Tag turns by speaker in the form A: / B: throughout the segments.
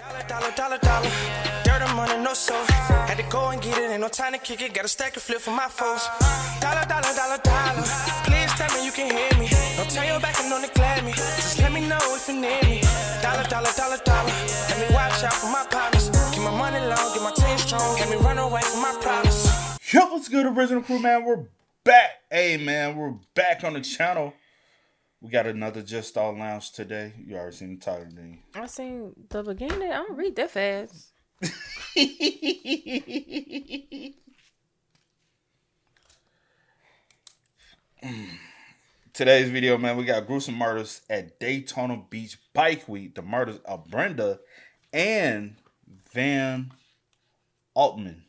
A: Dollar. Dirt and money, no soul. Had to go and get it, ain't no time to kick it. Got a stack and flip for my foes. Dollar. Please tell me you can hear me. Don't turn your back and don't neglect me. Just let me know if you need me. Dollar. Let me watch out for my partners. Keep my money long, get my team strong. Let me run away from my problems.
B: Yo, what's good, original crew, man? We're back. Hey, man, we're back on the channel. We got another Just All Lounge today. You already seen the title, didn't you?
C: I seen the beginning. I don't read that fast.
B: Today's video, man, we got gruesome murders at Daytona Beach Bike Week. The murders of Brenda and Van Altman.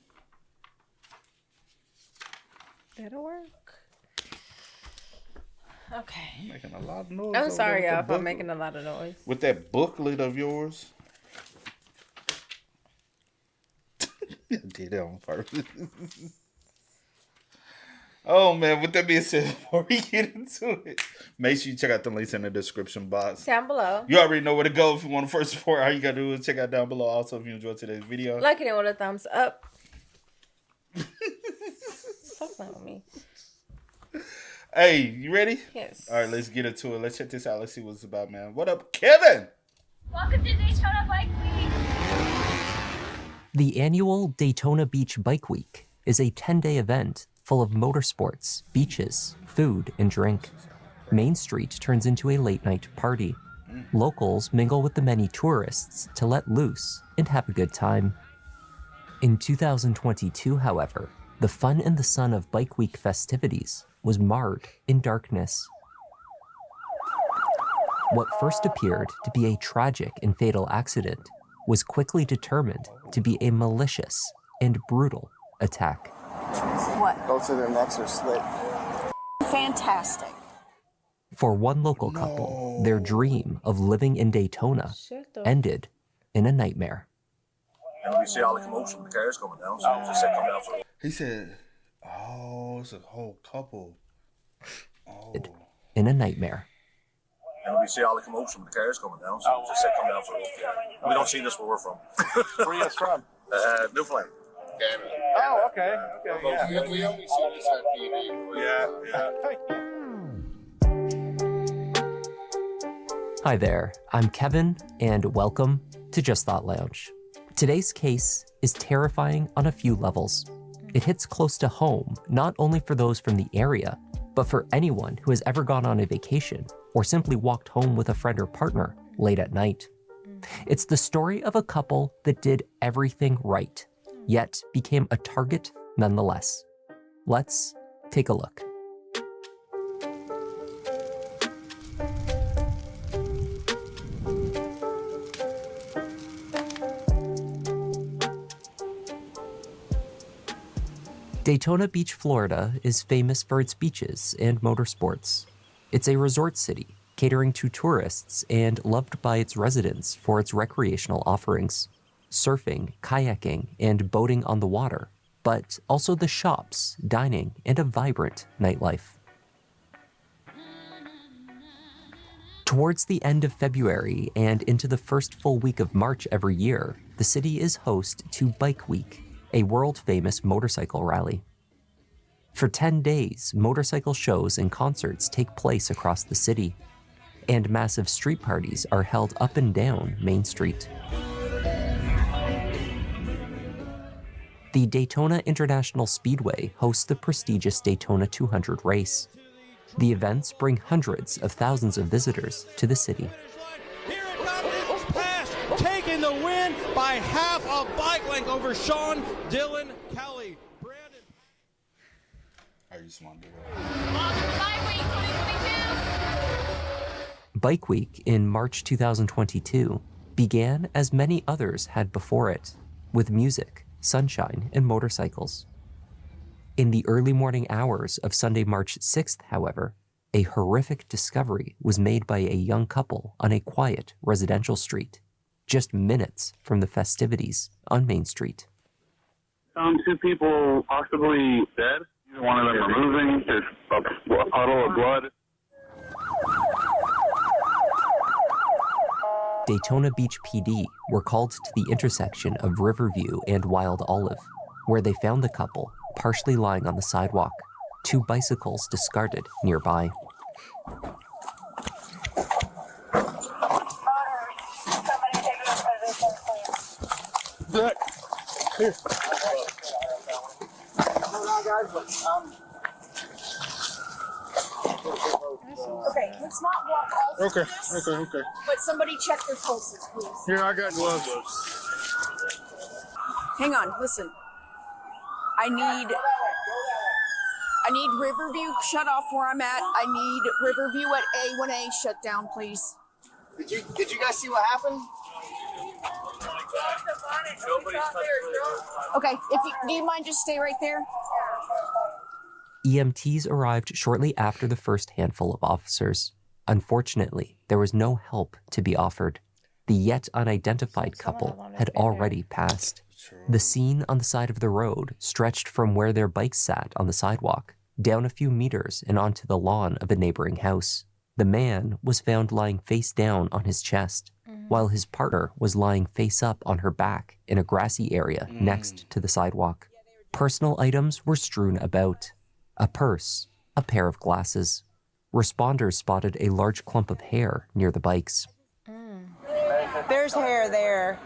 C: That'll work. Okay.
B: You're making a lot of noise.
C: I'm sorry, y'all, if I'm making a lot of noise.
B: With that booklet of yours. I did that on purpose. Oh, man, with that being said, before we get into it, make sure you check out the links in the description box.
C: Down below.
B: You already know where to go if you want to first support. All you got to do is check out down below. Also, if you enjoyed today's video,
C: like it with a thumbs up. Stop playing with me.
B: Hey, you ready?
C: Yes.
B: All right, let's get into it. Let's check this out. Let's see what it's about, man. What up, Kevin?
D: Welcome to Daytona Bike Week.
E: The annual Daytona Beach Bike Week is a 10-day event full of motorsports, beaches, food, and drink. Main Street turns into a late-night party. Locals mingle with the many tourists to let loose and have a good time. In 2022, however, the fun and the sun of Bike Week festivities was marred in darkness. What first appeared to be a tragic and fatal accident was quickly determined to be a malicious and brutal attack.
F: What?
G: Both of their necks are slit.
F: Fantastic.
E: For one local couple, their dream of living in Daytona ended in a nightmare.
H: And we see all the commotion, the cars coming down, so we just said come down for it.
B: He said, oh, it's a whole couple. Oh.
E: In a nightmare.
H: And we see all the commotion, the cars coming down, so we just said come down for it. Yeah. We don't see this where we're from.
G: Where are you guys from?
H: Newfoundland.
G: Canada. Oh, okay. Yeah.
H: We only see this on TV. Yeah.
E: Hi there, I'm Kevin, and welcome to Just Thought Lounge. Today's case is terrifying on a few levels. It hits close to home, not only for those from the area, but for anyone who has ever gone on a vacation or simply walked home with a friend or partner late at night. It's the story of a couple that did everything right, yet became a target nonetheless. Let's take a look. Daytona Beach, Florida is famous for its beaches and motorsports. It's a resort city, catering to tourists and loved by its residents for its recreational offerings, surfing, kayaking, and boating on the water, but also the shops, dining, and a vibrant nightlife. Towards the end of February and into the first full week of March every year, the city is host to Bike Week, a world-famous motorcycle rally. For 10 days, motorcycle shows and concerts take place across the city, and massive street parties are held up and down Main Street. The Daytona International Speedway hosts the prestigious Daytona 200 race. The events bring hundreds of thousands of visitors to the city.
I: Here it comes, it's Pash taking the win by half a bike length over Sean Dylan Kelly. Brandon.
B: I just want to do
D: Welcome to Bike Week 2022.
E: Bike Week in March 2022 began as many others had before it, with music, sunshine, and motorcycles. In the early morning hours of Sunday, March 6th, however, a horrific discovery was made by a young couple on a quiet residential street, just minutes from the festivities on Main Street.
J: Two people possibly dead. Either one of them are moving. There's a puddle of blood.
E: Daytona Beach PD were called to the intersection of Riverview and Wild Olive, where they found the couple partially lying on the sidewalk, 2 bicycles discarded nearby.
F: Okay, let's not walk all through
G: Okay,
F: this,
G: okay.
F: but somebody check their pulses, please.
G: Here, I got gloves.
F: Hang on, listen. I need Riverview shut off where I'm at. I need Riverview at A1A shut down, please.
G: Did you guys see what happened?
F: Okay, do you mind just stay right there?
E: EMTs arrived shortly after the first handful of officers. Unfortunately, there was no help to be offered. The yet unidentified couple had already passed. The scene on the side of the road stretched from where their bikes sat on the sidewalk, down a few meters and onto the lawn of a neighboring house. The man was found lying face down on his chest, while his partner was lying face up on her back in a grassy area next to the sidewalk. Personal items were strewn about. A purse, a pair of glasses. Responders spotted a large clump of hair near the bikes.
C: There's hair there.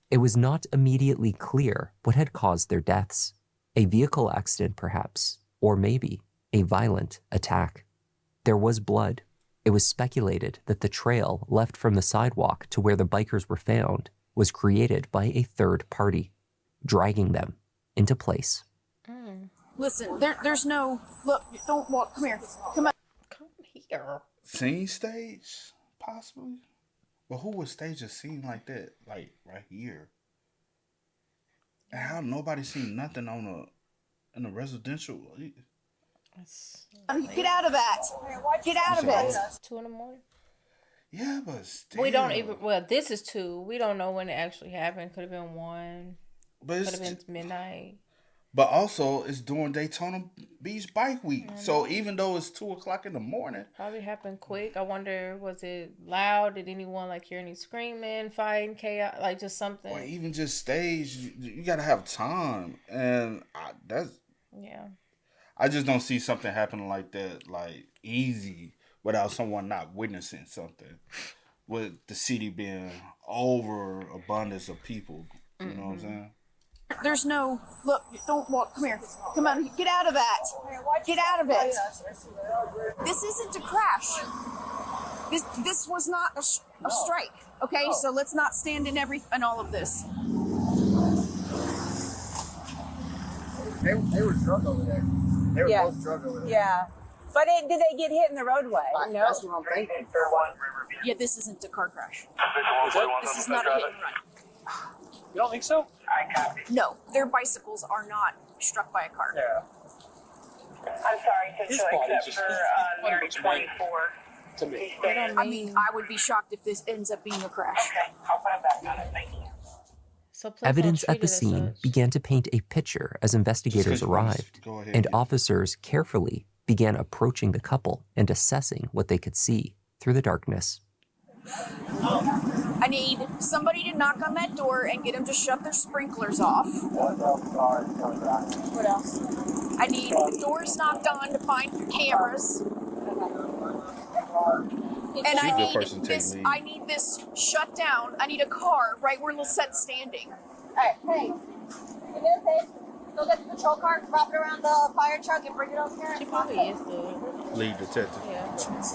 E: It was not immediately clear what had caused their deaths. A vehicle accident, perhaps, or maybe a violent attack. There was blood. It was speculated that the trail left from the sidewalk to where the bikers were found was created by a third party, dragging them into place.
F: Listen, there's no... Look, don't walk. Come here. Come on.
C: Come here.
B: Scene stage, possibly? But who would stage a scene like that? Like, right here? And how nobody seen nothing in a residential...
F: Get out of that. Get out of it.
C: It's 2 in the morning.
B: Yeah, but still.
C: We don't even... Well, this is 2. We don't know when it actually happened. Could have been 1.
B: But
C: Could have been midnight.
B: But also, it's during Daytona Beach Bike Week. So even though it's 2 o'clock in the morning.
C: Probably happened quick. I wonder, was it loud? Did anyone hear any screaming, fighting, chaos? Just something.
B: Or even just stage. You got to have time. And
C: Yeah.
B: I just don't see something happening like that, easy, without someone not witnessing something. With the city being overabundance of people. You know what I'm saying?
F: There's no... Look, don't walk. Come here. Come on. Get out of that. Get out of it. This isn't a crash. This was not a strike. Okay? So let's not stand in all of this.
G: They were drunk over there. They were both drunk over there.
C: Yeah. But did they get hit in the roadway? No.
G: That's what I'm thinking.
F: Yeah, this isn't a car crash. This is not a hit and run.
G: You don't think so?
F: No, their bicycles are not struck by a car.
G: Yeah.
D: I'm sorry,
G: His body just
D: Mary 24.
G: to me.
F: I mean, I would be shocked if this ends up being a crash.
D: I'll put it back on it. Thank you.
C: So please
E: Evidence
C: don't
E: at the
C: treat it as
E: scene
C: such.
E: began to paint a picture as investigators arrived,
B: Go ahead,
E: and
B: yeah.
E: officers carefully began approaching the couple and assessing what they could see through the darkness.
F: I need somebody to knock on that door and get them to shut their sprinklers off. What else? I need the doors knocked on to find cameras. And I need this shut down. I need a car right where Lisette's standing.
D: Hey, you do this? Go get the patrol car, wrap it around the fire truck, and bring it over here.
C: She probably is the...
B: Lead detective.
C: Yeah.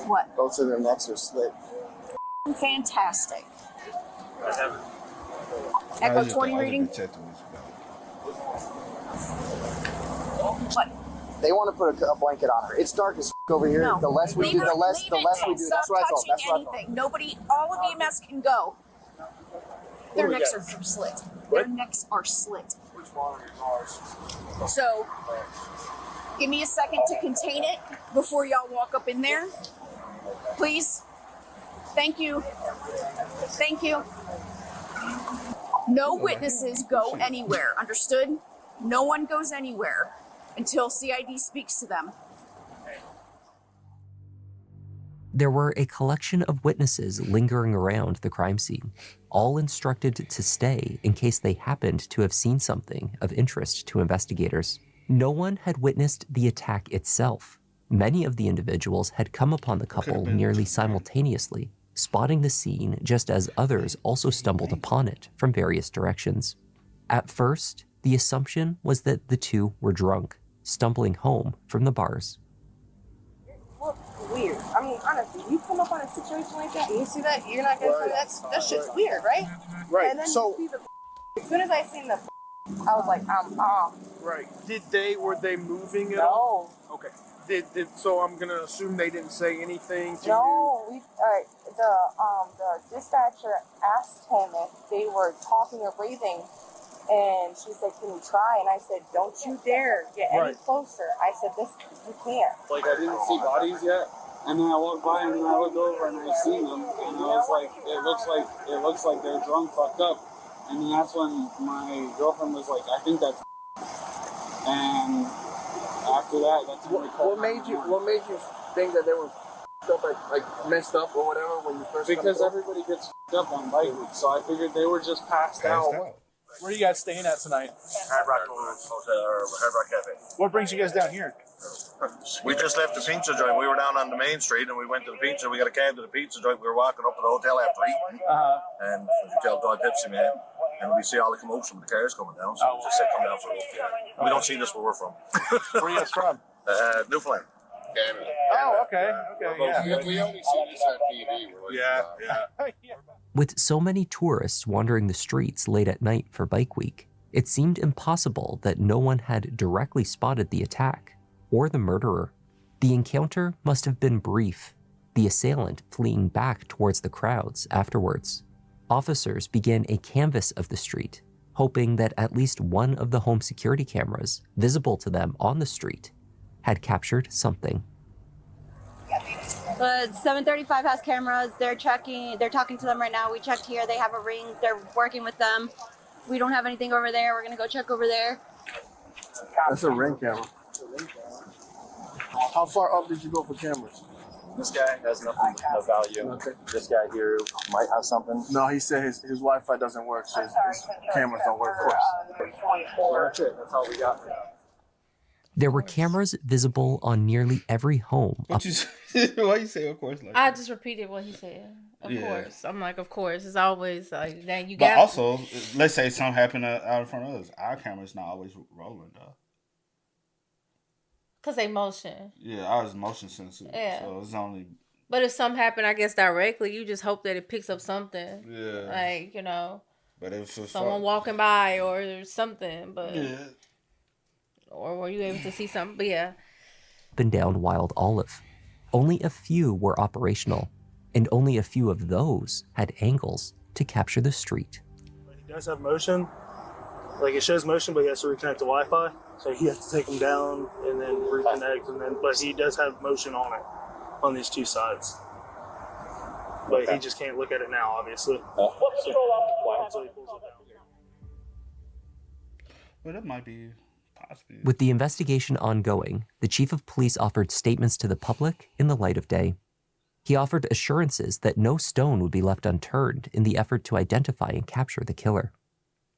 F: What?
G: Both of their necks are slit.
F: Fantastic.
B: How
F: Echo
B: is it
F: 20
B: the other
F: reading.
B: detective is better?
F: What?
G: They want to put a blanket on her. It's dark as over here.
F: No.
G: The less we do, the less we do.
F: Stop
G: That's what I thought.
F: touching
G: That's what I thought.
F: anything. Nobody, all of EMS can go. Their necks are slit. Their necks are slit.
G: Which one are yours?
F: So, give me a second to contain it before y'all walk up in there. Please. Thank you. Thank you. No witnesses go anywhere. Understood? No one goes anywhere until CID speaks to them.
E: There were a collection of witnesses lingering around the crime scene, all instructed to stay in case they happened to have seen something of interest to investigators. No one had witnessed the attack itself. Many of the individuals had come upon the couple nearly simultaneously, spotting the scene just as others also stumbled upon it from various directions. At first, the assumption was that the two were drunk, stumbling home from the bars.
F: Weird. I mean, honestly, you come up on a situation like that and you see that, you're not gonna say that shit's weird, right?
G: Right.
F: And then
G: So
F: you see the as soon as I seen the I was like,
G: right. Were they moving at all?
F: no.
G: Okay. So I'm gonna assume they didn't say anything to you?
F: No, the dispatcher asked him if they were talking or breathing, and she said, "Can you try?" And I said, "Don't you dare get any closer." I said, "This, you can't."
K: Like, I didn't see bodies yet, and then I walked by and then I looked over and I seen them, and I was like, it looks like they're drunk, fucked up. And then that's when my girlfriend was like, "I think that's," and after that, that's when we called.
G: What made you think that they were like messed up or whatever when you first?
K: Because everybody gets up on bike week, so I figured they were just passed out.
L: Where are you guys staying at tonight?
H: Hard Rock Hotel or Hard Rock Cafe.
L: What brings you guys down here?
H: We just left the pizza joint. We were down on the main street and we went to the pizza. We got a cab to the pizza joint. We were walking up to the hotel after eating. And we tell Dog Pepsi Man. And we see all the commotion with the cars coming down. So we just said, come down for a look. Yeah. We don't see this where we're from.
L: Where are you guys from?
H: Newfoundland.
G: Canada.
L: Oh, okay. Yeah.
K: We only see this on TV.
L: Yeah.
E: With so many tourists wandering the streets late at night for Bike Week, it seemed impossible that no one had directly spotted the attack or the murderer. The encounter must have been brief, the assailant fleeing back towards the crowds afterwards. Officers began a canvass of the street, hoping that at least one of the home security cameras visible to them on the street had captured something.
D: But 735 has cameras. They're talking to them right now. We checked here. They have a ring. They're working with them. We don't have anything over there. We're going to go check over there.
G: That's a ring camera. How far up did you go for cameras?
K: This guy has nothing of value.
G: Okay.
K: This guy here might have something.
G: No, he said his Wi-Fi doesn't work, so his cameras don't work for us.
K: Well, that's it. That's all we got.
E: There were cameras visible on nearly every home.
B: Why you say of course? Like
C: I just repeated what he said. Of course. I'm like, of course. It's always like that. You
B: but
C: got.
B: Also, let's say something happened out in front of us. Our camera's not always rolling though.
C: Cause they motion.
B: Yeah, ours is motion sensitive.
C: Yeah.
B: So it's only.
C: But if something happened, I guess directly, you just hope that it picks up something.
B: Yeah.
C: Like, you know.
B: But if
C: someone walking by or something, but.
B: Yeah.
C: Or were you able to see something? But yeah.
E: Up and down Wild Olive. Only a few were operational, and only a few of those had angles to capture the street.
L: He does have motion. Like it shows motion, but he has to reconnect to Wi-Fi. So he has to take them down and then reconnect, but he does have motion on it, on these two sides. But he just can't look at it now, obviously.
B: Well, that might be possible.
E: With the investigation ongoing, the chief of police offered statements to the public in the light of day. He offered assurances that no stone would be left unturned in the effort to identify and capture the killer.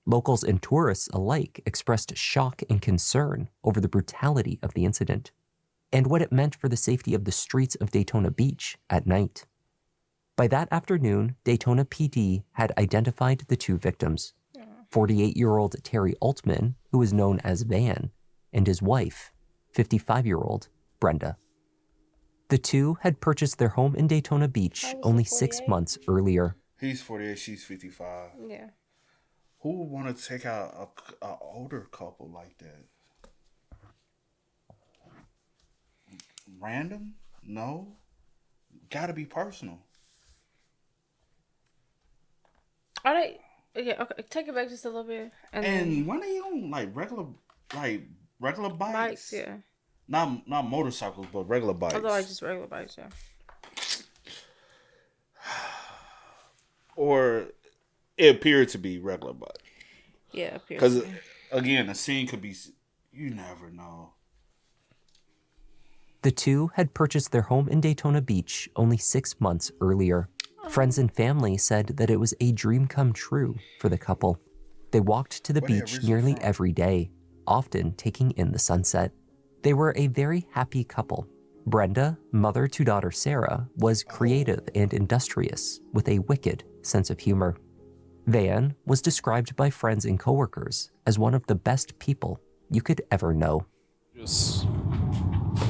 E: Locals and tourists alike expressed shock and concern over the brutality of the incident and what it meant for the safety of the streets of Daytona Beach at night. By that afternoon, Daytona PD had identified the two victims, 48-year-old Terry Altman, who was known as Van, and his wife, 55-year-old Brenda. The two had purchased their home in Daytona Beach only 6 months earlier.
B: He's 48, she's 55.
C: Yeah.
B: Who would want to take out an older couple like that? Random? No. Gotta be personal.
C: Are they? Yeah. Okay. Take it back just a little bit.
B: And when are you on regular bikes?
C: Bikes, yeah.
B: Not motorcycles, but regular bikes.
C: Although I just regular bikes, yeah.
B: Or it appeared to be regular bike.
C: Yeah,
B: because again, the scene could be. You never know.
E: The two had purchased their home in Daytona Beach only 6 months earlier. Friends and family said that it was a dream come true for the couple. They walked to the beach nearly every day, often taking in the sunset. They were a very happy couple. Brenda, mother to daughter Sarah, was creative and industrious with a wicked sense of humor. Van was described by friends and coworkers as one of the best people you could ever know.
M: Just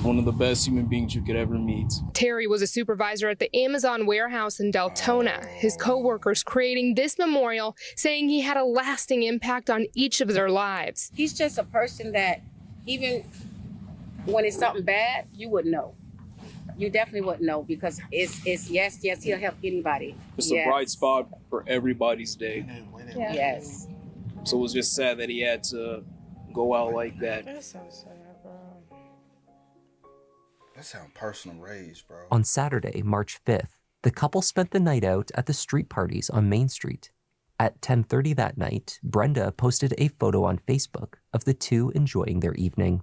M: one of the best human beings you could ever meet.
N: Terry was a supervisor at the Amazon warehouse in Daytona. His coworkers creating this memorial, saying he had a lasting impact on each of their lives.
O: He's just a person that even when it's something bad, you wouldn't know. You definitely wouldn't know because it's yes, he'll help anybody.
M: It's a bright spot for everybody's day.
O: Yeah. Yes.
M: So it was just sad that he had to go out like that.
C: That's so sad, bro.
B: That sounds personal rage, bro.
E: On Saturday, March 5th, the couple spent the night out at the street parties on Main Street. At 10:30 that night, Brenda posted a photo on Facebook of the two enjoying their evening.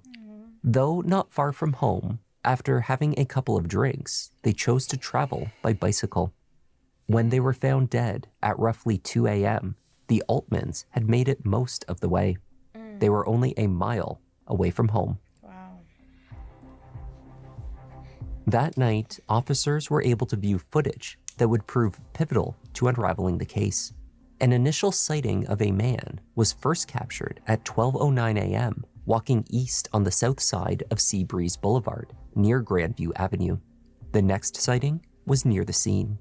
E: Though not far from home, after having a couple of drinks, they chose to travel by bicycle. When they were found dead at roughly 2 a.m., the Altmans had made it most of the way. They were only a mile away from home.
C: Wow.
E: That night, officers were able to view footage that would prove pivotal to unraveling the case. An initial sighting of a man was first captured at 12:09 a.m., walking east on the south side of Seabreeze Boulevard, near Grandview Avenue. The next sighting was near the scene.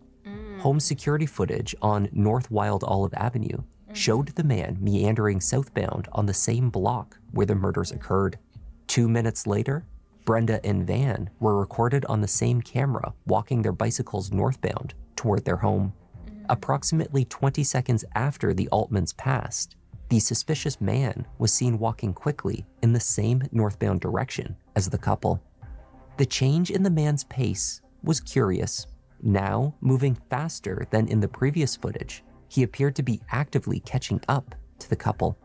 E: Home security footage on North Wild Olive Avenue showed the man meandering southbound on the same block where the murders occurred. 2 minutes later, Brenda and Van were recorded on the same camera walking their bicycles northbound toward their home. Approximately 20 seconds after the Altmans passed, the suspicious man was seen walking quickly in the same northbound direction as the couple. The change in the man's pace was curious. Now, moving faster than in the previous footage, he appeared to be actively catching up to the couple.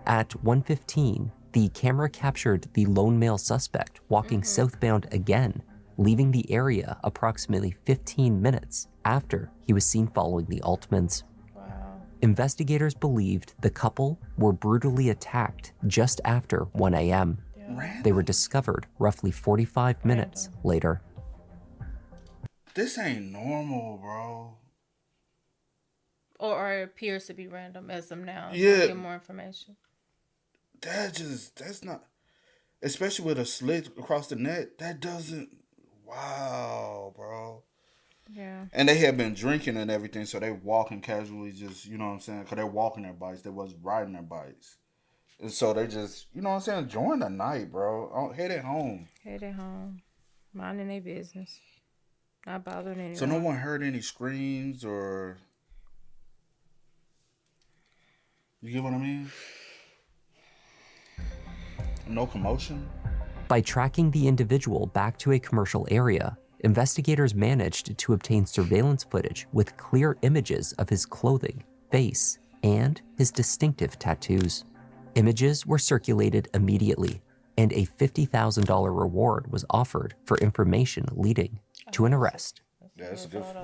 E: At 1:15, the camera captured the lone male suspect walking southbound again, leaving the area approximately 15 minutes after he was seen following the Altmans. Investigators believed the couple were brutally attacked just after 1 a.m. They were discovered roughly 45 minutes later.
B: This ain't normal, bro.
C: Or it appears to be random as of now.
B: Yeah.
C: Get more information.
B: That's not, especially with a slit across the neck, that doesn't, wow, bro.
C: Yeah.
B: And they had been drinking and everything, so they walking casually, just, you know what I'm saying? Because they're walking their bikes. They wasn't riding their bikes. And so they just, you know what I'm saying, enjoying the night, bro. Headed home.
C: Headed home. Minding their business. Not bothering anyone.
B: So no one heard any screams or... You get what I mean? No commotion?
E: By tracking the individual back to a commercial area, investigators managed to obtain surveillance footage with clear images of his clothing, face, and his distinctive tattoos. Images were circulated immediately, and a $50,000 reward was offered for information leading to an arrest.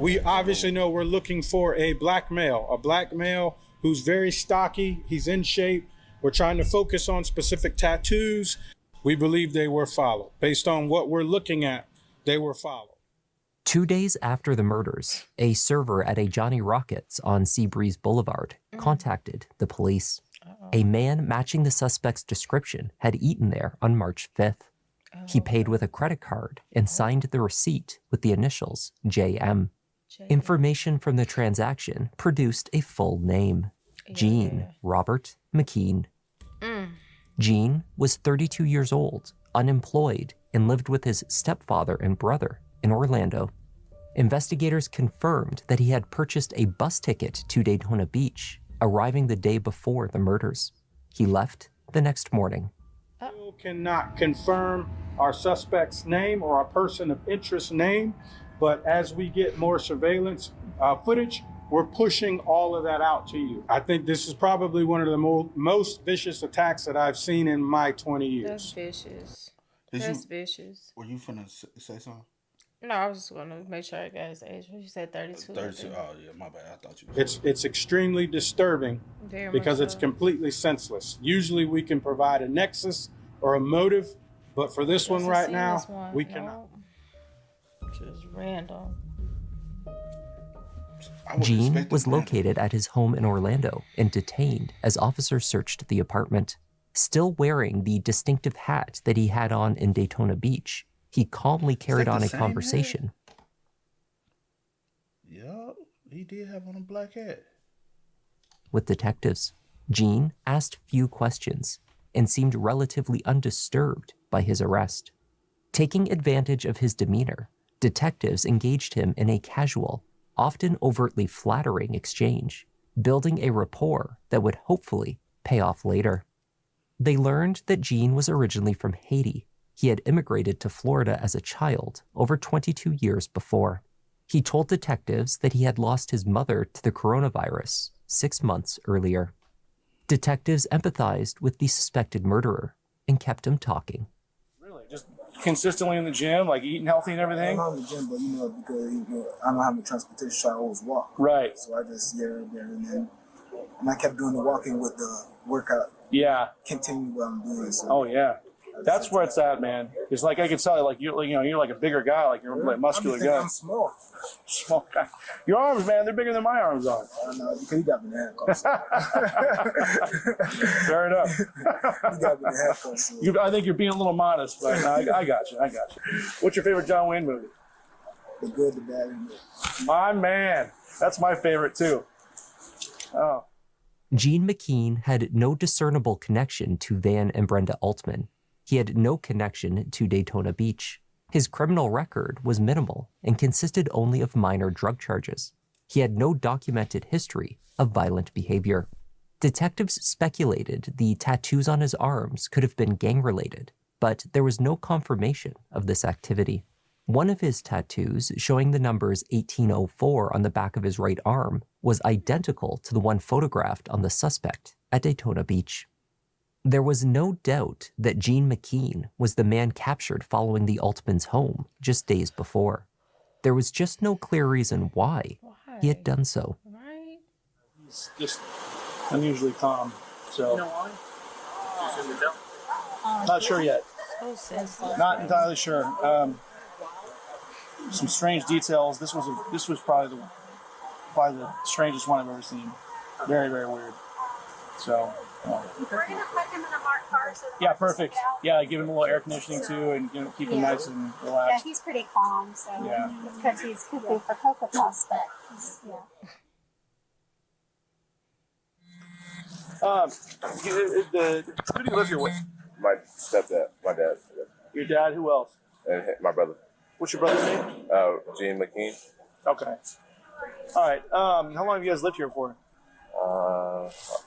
P: We obviously know we're looking for a black male who's very stocky, he's in shape. We're trying to focus on specific tattoos. We believe they were followed. Based on what we're looking at, they were followed.
E: 2 days after the murders, a server at a Johnny Rockets on Seabreeze Boulevard contacted the police. A man matching the suspect's description had eaten there on March 5th. He paid with a credit card and signed the receipt with the initials JM. Information from the transaction produced a full name, Gene Robert McKean. Gene was 32 years old, unemployed, and lived with his stepfather and brother in Orlando. Investigators confirmed that he had purchased a bus ticket to Daytona Beach, arriving the day before the murders. He left the next morning.
P: Still cannot confirm our suspect's name or our person of interest name, but as we get more surveillance footage, we're pushing all of that out to you. I think this is probably one of the most vicious attacks that I've seen in my 20 years.
C: That's vicious. That's vicious.
B: Were you finna say something?
C: No, I was just going to make sure I got his age. You said 32.
B: 32. Oh, yeah, my bad. I thought you were
P: It's extremely disturbing because it's completely senseless. Usually we can provide a nexus or a motive, but for this one right now, we cannot.
C: Just random.
E: Gene was located at his home in Orlando and detained as officers searched the apartment. Still wearing the distinctive hat that he had on in Daytona Beach, he calmly carried on a conversation.
B: Yup, he did have on a black hat.
E: With detectives, Gene asked few questions and seemed relatively undisturbed by his arrest. Taking advantage of his demeanor, detectives engaged him in a casual, often overtly flattering exchange, building a rapport that would hopefully pay off later. They learned that Gene was originally from Haiti. He had immigrated to Florida as a child over 22 years before. He told detectives that he had lost his mother to the coronavirus 6 months earlier. Detectives empathized with the suspected murderer and kept him talking.
Q: Really? Just consistently in the gym, like eating healthy and everything?
G: I'm not in the gym, but because I don't have the transportation, so I always walk.
Q: Right.
G: So I just there, and I kept doing the walking with the workout.
Q: Yeah.
G: Continue what I'm doing. So.
Q: Oh yeah. That's where it's at, man. It's like I can tell you, like you're like a bigger guy, like you're like a muscular guy.
G: I'm small.
Q: Small guy. Your arms, man, they're bigger than my arms are.
G: No, because you got me in the handcuffs.
Q: Fair enough.
G: You got me in the handcuffs. So.
Q: I think you're being a little modest, but I got you. What's your favorite John Wayne movie?
G: The Good, the Bad, and the...
Q: My man. That's my favorite too. Oh.
E: Gene McKean had no discernible connection to Van and Brenda Altman. He had no connection to Daytona Beach. His criminal record was minimal and consisted only of minor drug charges. He had no documented history of violent behavior. Detectives speculated the tattoos on his arms could have been gang-related, but there was no confirmation of this activity. One of his tattoos, showing the numbers 1804 on the back of his right arm, was identical to the one photographed on the suspect at Daytona Beach. There was no doubt that Gene McKean was the man captured following the Altmans' home just days before. There was just no clear reason why he had done so.
C: Right?
Q: He's just unusually calm, so.
G: You know why?
Q: Not sure yet.
C: So sensitive.
Q: Not entirely sure. Some strange details. This was probably the strangest one I've ever seen. Very, very weird. So.
D: We're gonna put him in a marked car. So
Q: Yeah, perfect. Yeah, give him a little air conditioning too, and keep him nice and relaxed.
D: Yeah, he's pretty calm. So it's because he's cuckoo for Cocoa Puffs, but
Q: who do you live here with?
R: My stepdad, my dad.
Q: Your dad. Who else?
R: And my brother.
Q: What's your brother's name?
R: Gene McKean.
Q: Okay. All right. How long have you guys lived here for?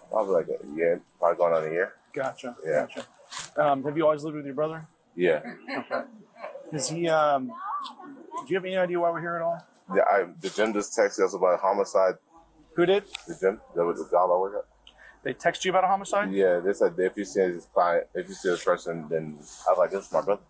R: Probably like a year. Probably going on a year.
Q: Gotcha.
R: Yeah.
Q: Gotcha. Have you always lived with your brother?
R: Yeah.
Q: Okay. Is he? Do you have any idea why we're here at all?
R: Yeah. The gym just texted us about a homicide.
Q: Who did?
R: The gym. That was the job I work at.
Q: They text you about a homicide?
R: Yeah. They said if you see this client, if you see this person, then I was like, this is my brother.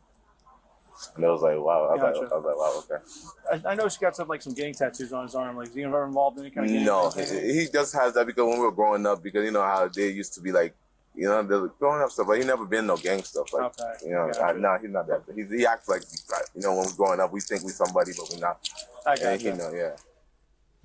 R: And it was like, wow. I was like, wow, okay.
Q: I noticed he got some gang tattoos on his arm. Like, is he ever involved in any kind of gang?
R: No, he just has that because when we were growing up, because you know how they used to be like, you know, the growing up stuff, but he never been no gang stuff. Like,
Q: okay.
R: You know, no, he's not that. He acts like, you know, when we're growing up, we think we're somebody, but we're not.
Q: I got
R: you know, yeah.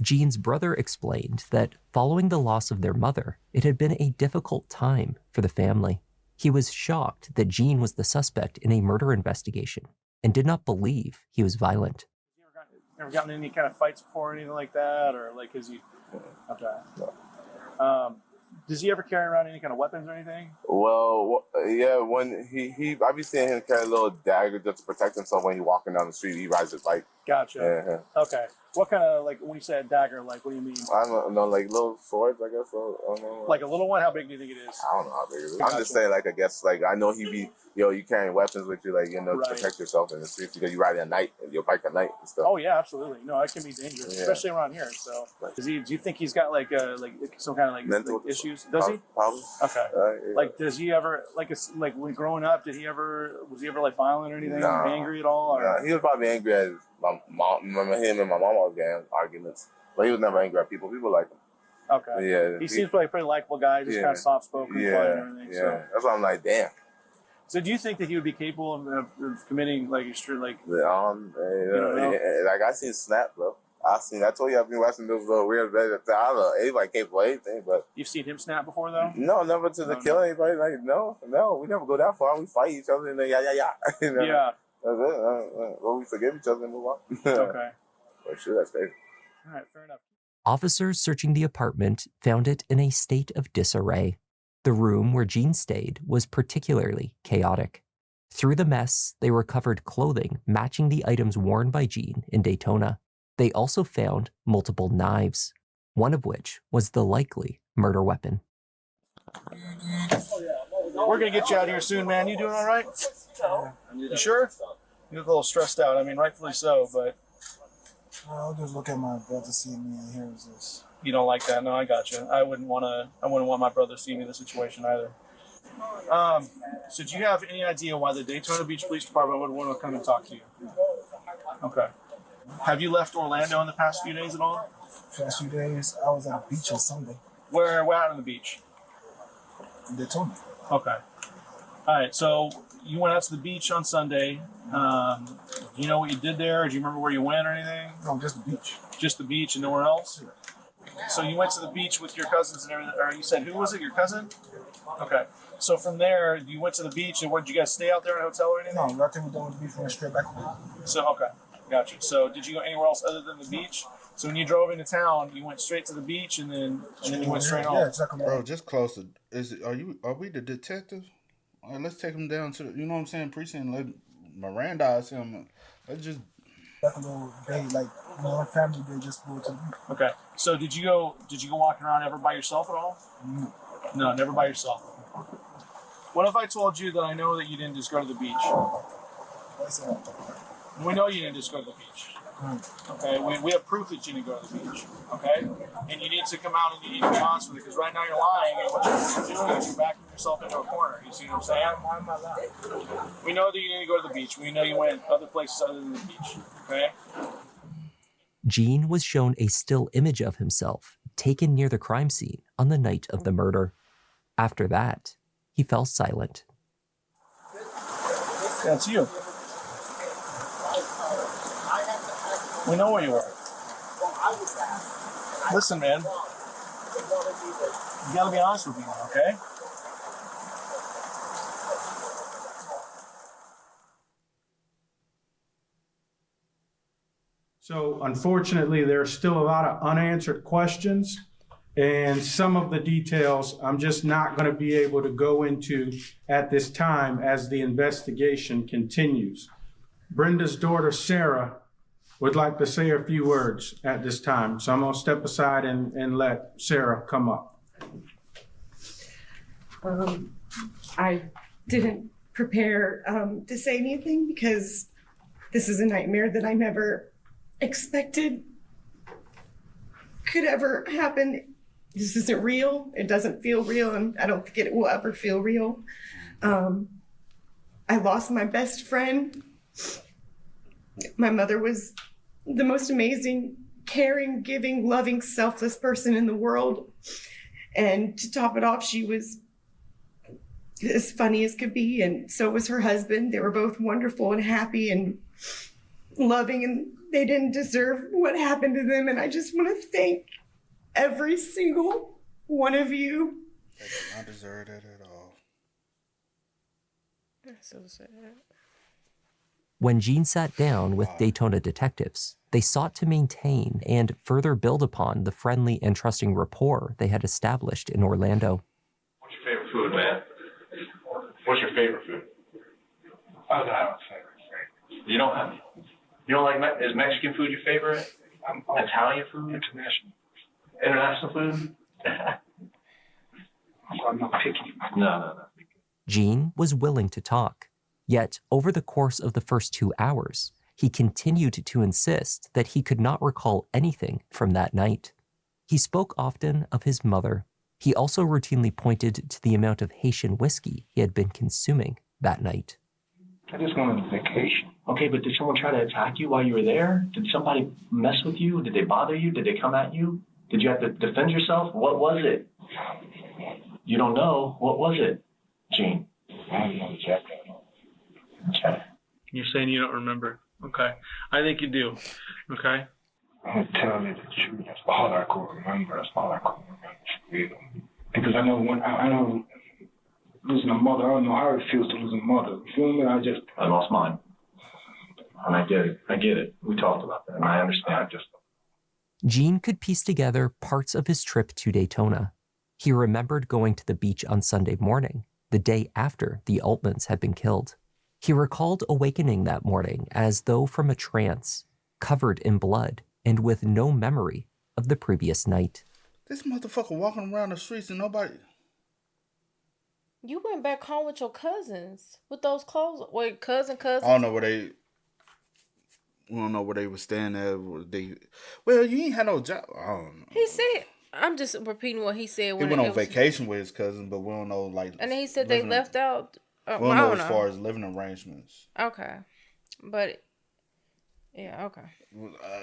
E: Gene's brother explained that following the loss of their mother, it had been a difficult time for the family. He was shocked that Gene was the suspect in a murder investigation and did not believe he was violent.
Q: Ever gotten in any kind of fights before or anything like that? Or like, is he... Okay. Does he ever carry around any kind of weapons or anything?
R: Well, yeah, when he I've been seeing him carry a little dagger just to protect himself when he's walking down the street. He rides his bike.
Q: Gotcha.
R: Yeah.
Q: Okay. What kind of, like, when you say a dagger, like, what do you mean?
R: I don't know, like little swords, I guess. I don't know.
Q: Like a little one? How big do you think it is?
R: I don't know how big it is. I'm just saying, like, I guess, like, I know you carrying weapons with you, like, to protect yourself in the streets because you ride at night and you'll bike at night and stuff.
Q: Oh yeah, absolutely. No, it can be dangerous, especially around here. So, do you think he's got like some kind of like mental issues? Does he?
R: Probably.
Q: Okay.
R: Yeah.
Q: Like, does he ever like when growing up? Was he ever like violent or anything? Angry at all? Or?
R: Nah, he was probably angry at my mom. Remember him and my mom always getting arguments, but he was never angry at people. People like him.
Q: Okay.
R: But yeah.
Q: He seems like a pretty likable guy, just kind of soft spoken, and everything.
R: Yeah.
Q: So.
R: That's why I'm like, damn.
Q: So do you think that he would be capable of committing like extreme like?
R: Like I seen Snap, bro. I told you I've been watching those little weird videos. I don't know, anybody capable of anything, but
Q: you've seen him snap before though?
R: No, never to kill anybody. Like no, we never go that far. We fight each other and then yeah.
Q: Yeah.
R: That's it. Well, we forgive each other and move on.
Q: Okay.
R: For sure, that's crazy.
Q: All right, fair enough.
E: Officers searching the apartment found it in a state of disarray. The room where Gene stayed was particularly chaotic. Through the mess, they recovered clothing matching the items worn by Gene in Daytona. They also found multiple knives, one of which was the likely murder weapon.
Q: We're gonna get you out here soon, man. You doing all right? You sure? You look a little stressed out. I mean, rightfully so, but
G: I'll just look at my brother seeing me and hear this.
Q: you don't like that. No, I got you. I wouldn't want my brother seeing me in the situation either. So do you have any idea why the Daytona Beach Police Department would want to come and talk to you? Okay. Have you left Orlando in the past few days at all?
G: Past few days, I was at the beach on Sunday.
Q: Where out on the beach?
G: Daytona.
Q: Okay. All right. So you went out to the beach on Sunday. Do you know what you did there? Do you remember where you went or anything?
G: No, just the beach.
Q: Just the beach and nowhere else? So you went to the beach with your cousins and everything, or you said, who was it, your cousin? Okay. So from there, you went to the beach, and what, did you guys stay out there in a hotel or anything?
G: No, nothing. We done with the beach. We went straight back home.
Q: So, okay. Gotcha. So did you go anywhere else other than the beach? So when you drove into town, you went straight to the beach, and then you went straight home?
G: Yeah, exactly.
B: Bro, just close to, are we the detectives? All right, let's take him down to, you know what I'm saying, precinct, let Mirandize him. Let's just...
G: Like a little day, like family day, just go to the beach.
Q: Okay. So did you go walking around ever by yourself at all? No, never by yourself. What if I told you that I know that you didn't just go to the beach?
G: What's that?
Q: We know you didn't just go to the beach. Okay, we have proof that you didn't go to the beach. Okay, and you need to come out and you need to be honest with it, because right now you're lying, and what you're doing is you're backing yourself into a corner. You see what I'm saying?
G: Why am I lying?
Q: We know that you didn't go to the beach. We know you went other places other than the beach. Okay.
E: Gene was shown a still image of himself taken near the crime scene on the night of the murder. After that, he fell silent.
Q: That's you. We know where you were. Listen, man. You gotta be honest with me, okay?
P: So unfortunately, there's still a lot of unanswered questions, and some of the details I'm just not going to be able to go into at this time as the investigation continues. Brenda's daughter, Sarah, would like to say a few words at this time. So I'm going to step aside and let Sarah come up.
S: I didn't prepare to say anything because this is a nightmare that I never expected could ever happen. This isn't real. It doesn't feel real, and I don't think it will ever feel real. I lost my best friend. My mother was the most amazing, caring, giving, loving, selfless person in the world. And to top it off, she was as funny as could be, and so was her husband. They were both wonderful and happy and loving, and they didn't deserve what happened to them. And I just want to thank every single one of you.
B: They did not deserve it at all.
C: That's so sad.
E: When Gene sat down with Daytona detectives, they sought to maintain and further build upon the friendly and trusting rapport they had established in Orlando.
T: What's your favorite food, man? What's your favorite food?
L: I don't have a favorite food.
T: You don't like, is Mexican food your favorite? Italian food? International food? I'm not picky. No.
E: Gene was willing to talk, yet over the course of the first 2 hours, he continued to insist that he could not recall anything from that night. He spoke often of his mother. He also routinely pointed to the amount of Haitian whiskey he had been consuming that night.
T: I just went on vacation. Okay, but did someone try to attack you while you were there? Did somebody mess with you? Did they bother you? Did they come at you? Did you have to defend yourself? What was it? You don't know. What was it, Gene? I don't know exactly. Okay.
Q: You're saying you don't remember. Okay. I think you do. Okay.
T: I'm telling you the truth. That's all I can remember. That's all I can remember. Because I know losing a mother, I don't know how it feels to lose a mother. You feel me? I lost mine. And I get it. We talked about that, and I understand.
E: Gene could piece together parts of his trip to Daytona. He remembered going to the beach on Sunday morning, the day after the Altmans had been killed. He recalled awakening that morning as though from a trance, covered in blood and with no memory of the previous night.
B: This motherfucker walking around the streets and nobody...
C: You went back home with your cousins with those clothes. Wait, cousins?
B: I don't know where they... We don't know where they were staying at. Well, you ain't had no job. I don't know.
C: He said... I'm just repeating what he said.
B: He went on vacation with his cousin, but we don't know, like...
C: And then he said they left out...
B: we don't know as far as living arrangements.
C: Okay. But... Yeah, okay.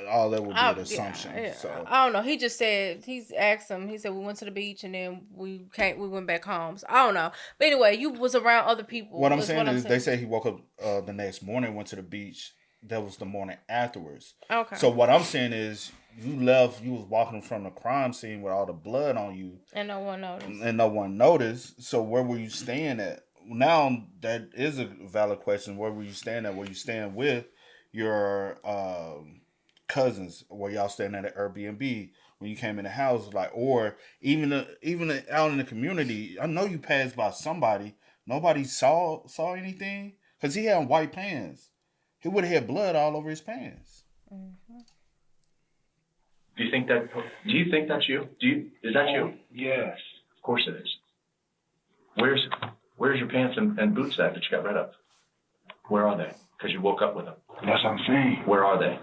B: All that would be an assumption.
C: Yeah.
B: So.
C: I don't know. He just said... He's asked him. He said, we went to the beach and then we went back home. So, I don't know. But anyway, you was around other people.
B: What I'm saying is they say he woke up the next morning, went to the beach. That was the morning afterwards.
C: Okay.
B: So what I'm saying is... You left, you was walking from the crime scene with all the blood on you.
C: And no one noticed.
B: And no one noticed. So where were you staying at? Now, that is a valid question. Where were you staying at? Were you staying with your cousins? Were y'all staying at an Airbnb when you came in the house? Like, or even out in the community, I know you passed by somebody. Nobody saw anything? Because he had white pants. He would have had blood all over his pants.
C: Mm-hmm.
T: Do you think that's you? Is that you?
G: Yes.
T: Of course it is. Where's your pants and boots at that you got rid of? Where are they? Because you woke up with them.
G: That's what I'm saying.
T: Where are they?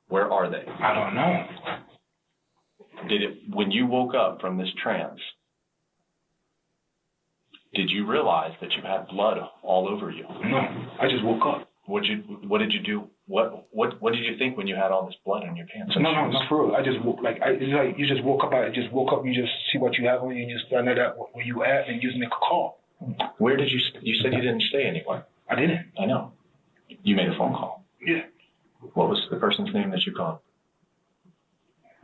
T: Where are they?
G: I don't know.
T: When you woke up from this trance, did you realize that you had blood all over you?
G: No, I just woke up.
T: What did you do? What did you think when you had all this blood on your pants?
G: No, for real. I just woke it's like you just woke up. I just woke up. You just see what you have on you, and you just find out where you at, and you just make a call.
T: Where did you? You said you didn't stay anywhere.
G: I didn't.
T: I know. You made a phone call.
G: Yeah.
T: What was the person's name that you called?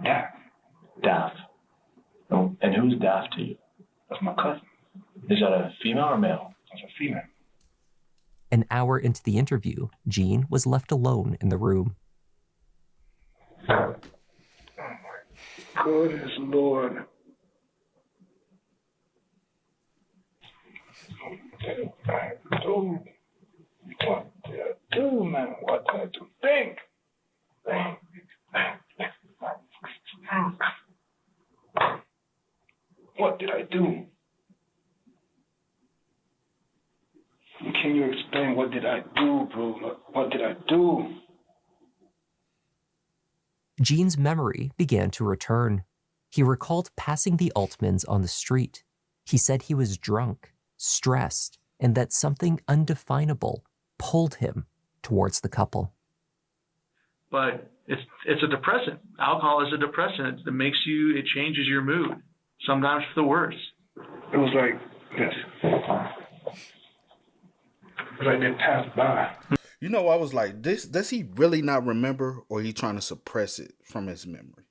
T: Daft. And who's Daft to you?
G: That's my cousin.
T: Is that a female or male?
G: That's a female.
E: An hour into the interview, Gene was left alone in the room.
G: Oh my goodness, Lord. What did I do, man? What did I do? Think. What did I do? Can you explain what did I do, bro? What did I do?
E: Gene's memory began to return. He recalled passing the Altmans on the street. He said he was drunk, stressed, and that something undefinable pulled him towards the couple.
Q: But it's a depressant. Alcohol is a depressant. It changes your mood, sometimes for the worse.
G: It was like this. Like they passed by.
B: You know, I was like, does he really not remember, or he trying to suppress it from his memory?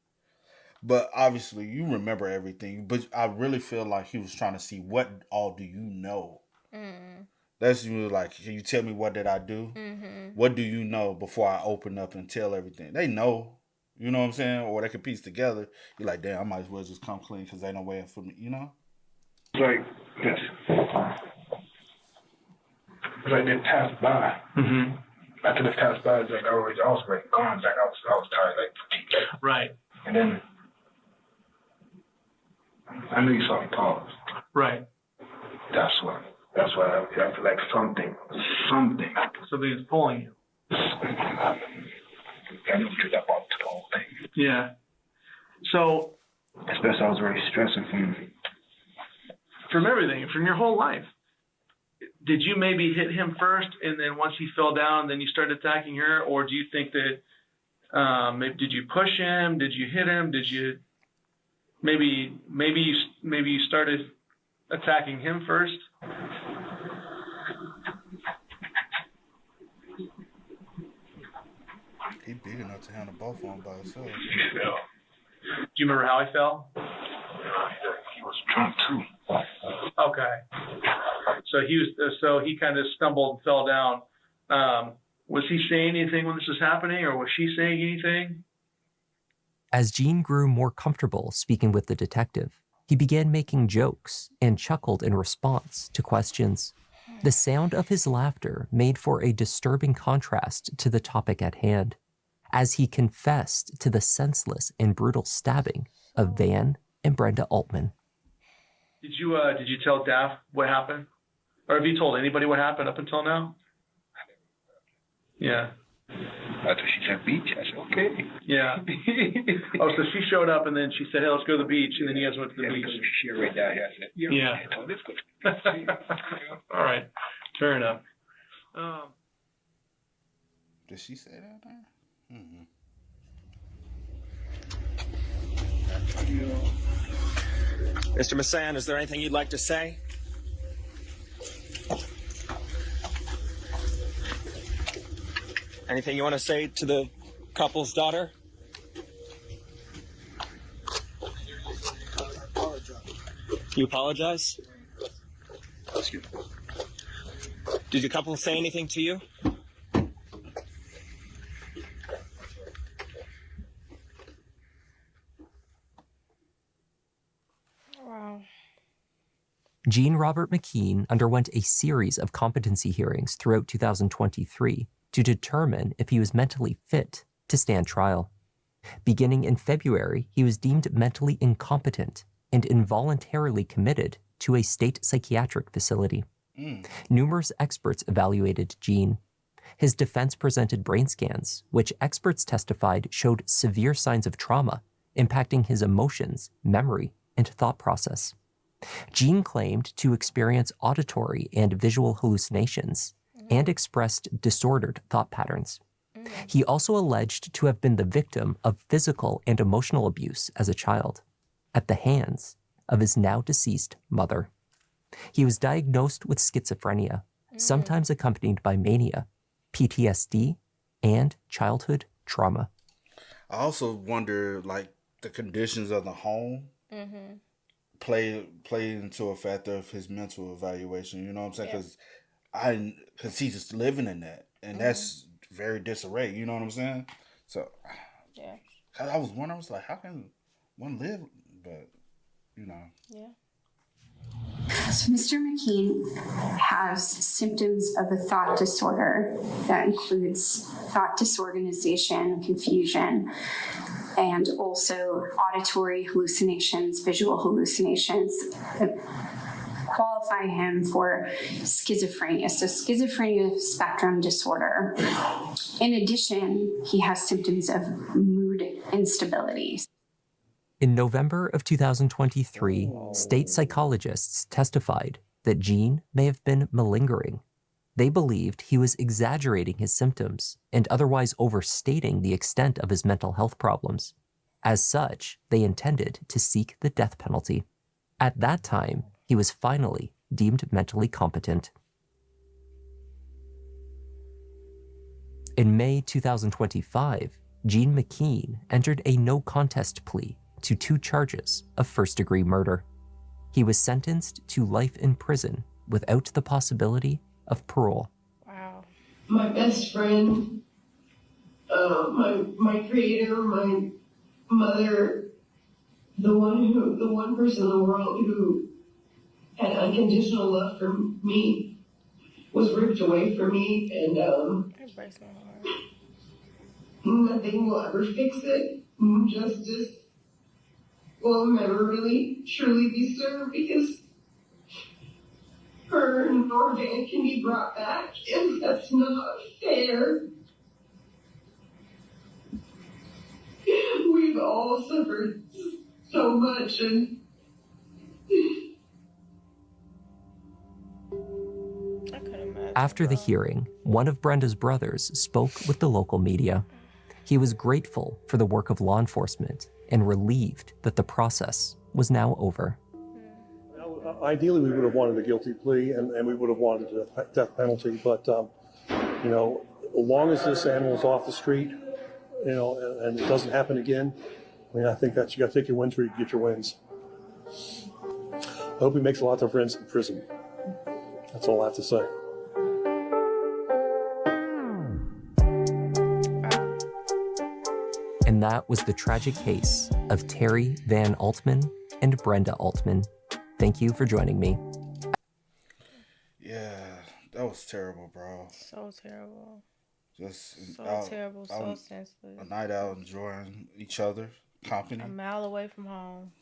B: But obviously, you remember everything. But I really feel like he was trying to see, what all do you know? Mm. That's you like, can you tell me what did I do? Mm-hmm. What do you know before I open up and tell everything? They know. You know what I'm saying? Or they can piece together. You're like, damn, I might as well just come clean because ain't no way for me, you know?
G: Like this. Like they passed by.
Q: Mm-hmm.
G: after this kind of started, like I was ready to go. Like I was tired, like fatigued.
Q: Right.
G: And then I knew you saw me pause.
Q: Right.
G: That's why I feel like something
Q: is pulling you.
G: I knew because I walked to the whole thing.
Q: Yeah. So,
G: especially I was very stressing
Q: from everything, from your whole life. Did you maybe hit him first, and then once he fell down, then you started attacking her, or do you think that maybe did you push him? Did you hit him? Did you maybe you started attacking him first?
B: He big enough to handle both of them by himself.
G: Yeah.
Q: Do you remember how he fell?
G: He was drunk too.
Q: Okay. So he kind of stumbled and fell down. Was he saying anything when this was happening, or was she saying anything?
E: As Gene grew more comfortable speaking with the detective, he began making jokes and chuckled in response to questions. The sound of his laughter made for a disturbing contrast to the topic at hand, as he confessed to the senseless and brutal stabbing of Van and Brenda Altman.
Q: Did you tell Daff what happened? Or have you told anybody what happened up until now? Yeah.
G: After she said beach, I said, okay.
Q: Yeah. Oh, so she showed up and then she said, hey, let's go to the beach. And then you guys went to the beach.
G: She right down here. I said, yeah. Let's go.
Q: All right. Fair enough.
B: Did she say that now?
U: Mr. Massan, is there anything you'd like to say? Anything you want to say to the couple's daughter? You apologize?
G: Excuse me.
U: Did your couple say anything to you?
C: Wow.
E: Gene Robert McKean underwent a series of competency hearings throughout 2023 to determine if he was mentally fit to stand trial. Beginning in February, he was deemed mentally incompetent and involuntarily committed to a state psychiatric facility. Numerous experts evaluated Gene. His defense presented brain scans, which experts testified showed severe signs of trauma, impacting his emotions, memory, and thought process. Gene claimed to experience auditory and visual hallucinations and expressed disordered thought patterns. He also alleged to have been the victim of physical and emotional abuse as a child at the hands of his now deceased mother. He was diagnosed with schizophrenia, sometimes accompanied by mania, PTSD, and childhood trauma.
B: I also wonder, like, the conditions of the home play into a factor of his mental evaluation. You know what I'm saying? Because he's just living in that, and that's very disarray. You know what I'm saying? So,
C: yeah.
B: Cause I was wondering, I was like, how can one live? But
C: Yeah.
V: So Mr. McKean has symptoms of a thought disorder that includes thought disorganization, confusion, and also auditory hallucinations, visual hallucinations that qualify him for schizophrenia. So schizophrenia spectrum disorder. In addition, he has symptoms of mood instability.
E: In November of 2023, state psychologists testified that Gene may have been malingering. They believed he was exaggerating his symptoms and otherwise overstating the extent of his mental health problems. As such, they intended to seek the death penalty. At that time, he was finally deemed mentally competent. In May 2025, Gene McKean entered a no-contest plea to 2 charges of first-degree murder. He was sentenced to life in prison without the possibility of parole.
C: Wow.
W: My best friend, my creator, my mother, the one person in the world who had unconditional love for me, was ripped away from me, and
C: That breaks my heart.
W: nothing will ever fix it. Justice will never really truly be served because her nor Van can be brought back, and that's not fair. We've all suffered so much, and
E: After the hearing, one of Brenda's brothers spoke with the local media. He was grateful for the work of law enforcement and relieved that the process was now over.
A: Ideally, we would have wanted a guilty plea and we would have wanted a death penalty, but, you know, as long as this animal's off the street, you know, and it doesn't happen again, I mean, I think that you got to take your wins where you get your wins. I hope he makes a lot of friends in prison. That's all I have to say.
E: And that was the tragic case of Terry Van Altman and Brenda Altman. Thank you for joining me.
B: Yeah, that was terrible, bro.
C: So terrible.
B: Just
C: so terrible, so senseless.
B: A night out enjoying each other, company.
C: A mile away from home.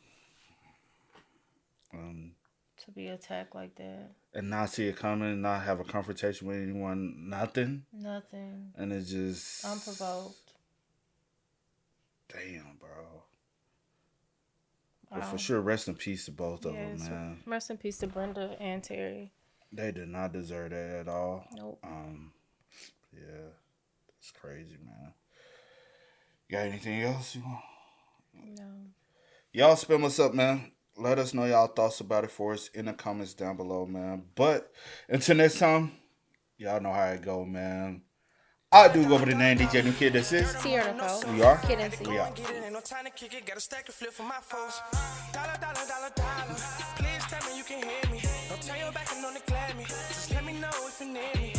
C: To be attacked like that.
B: And not see it coming, not have a confrontation with anyone, nothing.
C: Nothing.
B: And it's just...
C: unprovoked.
B: Damn, bro.
C: Wow.
B: But for sure, rest in peace to both of them, man.
C: Rest in peace to Brenda and Terry.
B: They did not deserve that at all.
C: Nope.
B: Yeah, it's crazy, man. You got anything else you want?
C: No.
B: Y'all spam us up, man. Let us know y'all thoughts about it for us in the comments down below, man. But until next time, y'all know how it go, man. I do go by the name DJ New Kid. This is
C: Sierra Nicole.
B: We are.
C: Kiddandceemgmt.
B: We are.
I: Please tell me you can hear me. Don't turn your back and don't neglect me. Just let me know if you need me.